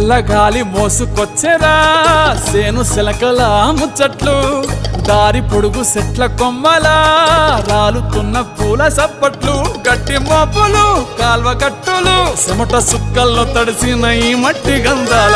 చల్లగాలి మోసుకొచ్చెరా సేను శిలకల ముచ్చట్లు దారి పొడుగు సెట్ల కొమ్మలా రాలుతున్న పూల సప్పట్లు గట్టి మోపులు కాల్వ కట్టులు చెమట సుక్కల్లో తడిసిన ఈ మట్టి గంధాల